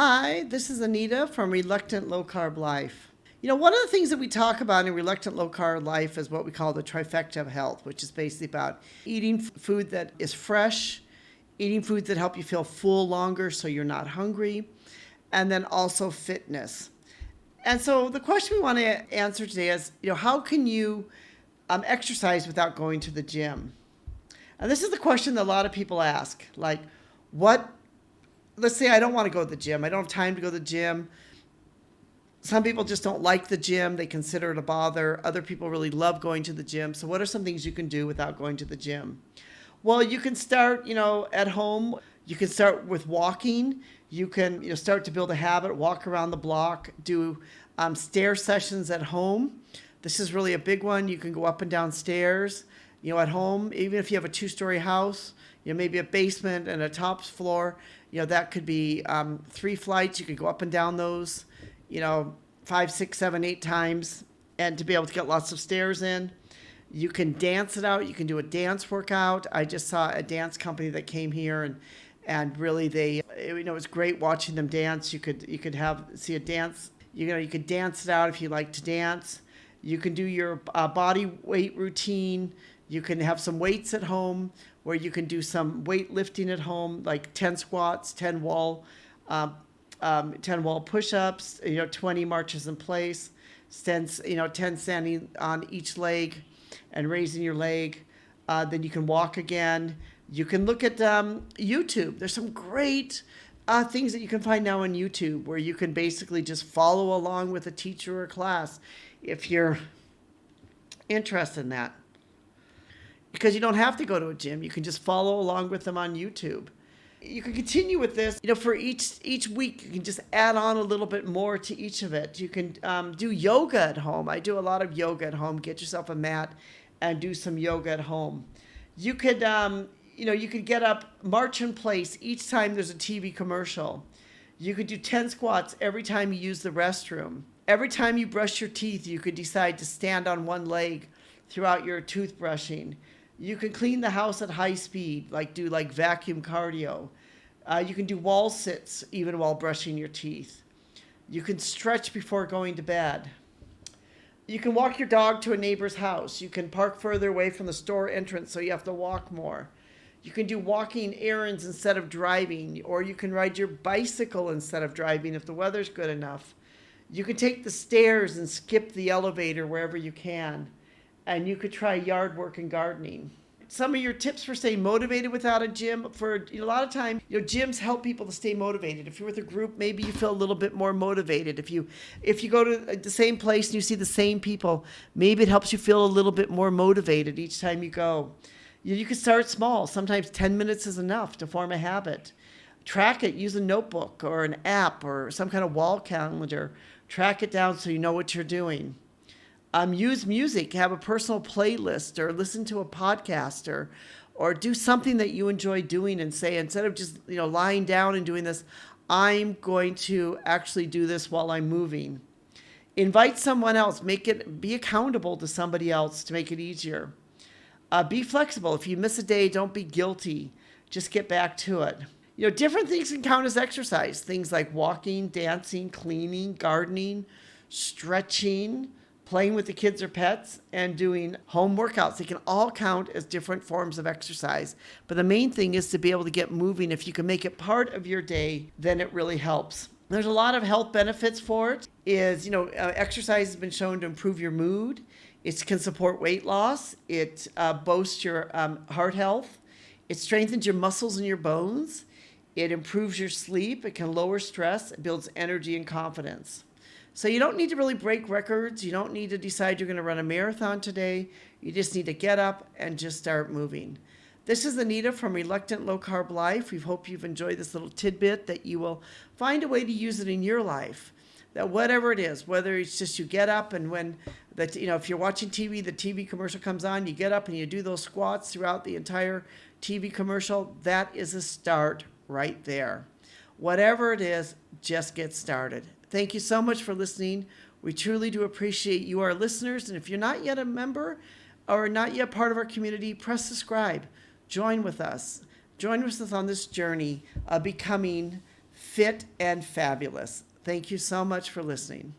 Hi, this is Anita from Reluctant Low Carb Life. One of the things that we talk about in Reluctant Low Carb Life is what we call the trifecta of health, which is basically about eating food that is fresh, eating foods that help you feel full longer so you're not hungry, and then also fitness. And so the question we want to answer today is, how can you exercise without going to the gym? And this is the question that a lot of people ask, like, let's say I don't want to go to the gym. I don't have time to go to the gym. Some people just don't like the gym. They consider it a bother. Other people really love going to the gym. So what are some things you can do without going to the gym? Well, you can start, at home. You can start with walking. You can, start to build a habit, walk around the block, do stair sessions at home. This is really a big one. You can go up and down stairs, at home, even if you have a 2-story house, maybe a basement and a top floor, that could be 3 flights. You could go up and down those, 5, 6, 7, 8 times, and to be able to get lots of stairs in. You can dance it out. You can do a dance workout. I just saw a dance company that came here, and really it was great watching them dance. You could see a dance. You could dance it out if you like to dance. You can do your body weight routine. You can have some weights at home, where you can do some weight lifting at home, like 10 squats, 10 wall push-ups, 20 marches in place, 10 standing on each leg and raising your leg. Then you can walk again. You can look at YouTube. There's some great things that you can find now on YouTube, where you can basically just follow along with a teacher or class if you're interested in that. Because you don't have to go to a gym. You can just follow along with them on YouTube. You can continue with this. For each week, you can just add on a little bit more to each of it. You can do yoga at home. I do a lot of yoga at home. Get yourself a mat and do some yoga at home. You could, you could get up, march in place each time there's a TV commercial. You could do 10 squats every time you use the restroom. Every time you brush your teeth, you could decide to stand on one leg throughout your toothbrushing. You can clean the house at high speed, do vacuum cardio. You can do wall sits even while brushing your teeth. You can stretch before going to bed. You can walk your dog to a neighbor's house. You can park further away from the store entrance so you have to walk more. You can do walking errands instead of driving, or you can ride your bicycle instead of driving if the weather's good enough. You can take the stairs and skip the elevator wherever you can. And you could try yard work and gardening. Some of your tips for staying motivated without a gym, a lot of time, gyms help people to stay motivated. If you're with a group, maybe you feel a little bit more motivated. If you go to the same place and you see the same people, maybe it helps you feel a little bit more motivated each time you go. You can start small. Sometimes 10 minutes is enough to form a habit. Track it. Use a notebook or an app or some kind of wall calendar. Track it down so you know what you're doing. Use music, have a personal playlist, or listen to a podcast, or do something that you enjoy doing, and say, instead of just lying down and doing this, I'm going to actually do this while I'm moving. Invite someone else. Be accountable to somebody else to make it easier. Be flexible. If you miss a day, don't be guilty. Just get back to it. Different things can count as exercise. Things like walking, dancing, cleaning, gardening, stretching, playing with the kids or pets, and doing home workouts. They can all count as different forms of exercise. But the main thing is to be able to get moving. If you can make it part of your day, then it really helps. There's a lot of health benefits for it. Exercise has been shown to improve your mood. It can support weight loss. It boasts your heart health. It strengthens your muscles and your bones. It improves your sleep. It can lower stress. It builds energy and confidence. So you don't need to really break records. You don't need to decide you're going to run a marathon today. You just need to get up and just start moving. This is Anita from Reluctant Low Carb Life. We hope you've enjoyed this little tidbit, that you will find a way to use it in your life. That whatever it is, whether it's just you get up and if you're watching TV, the TV commercial comes on, you get up and you do those squats throughout the entire TV commercial. That is a start right there. Whatever it is, just get started. Thank you so much for listening. We truly do appreciate you, our listeners. And if you're not yet a member or not yet part of our community, press subscribe. Join with us. Join with us on this journey of becoming fit and fabulous. Thank you so much for listening.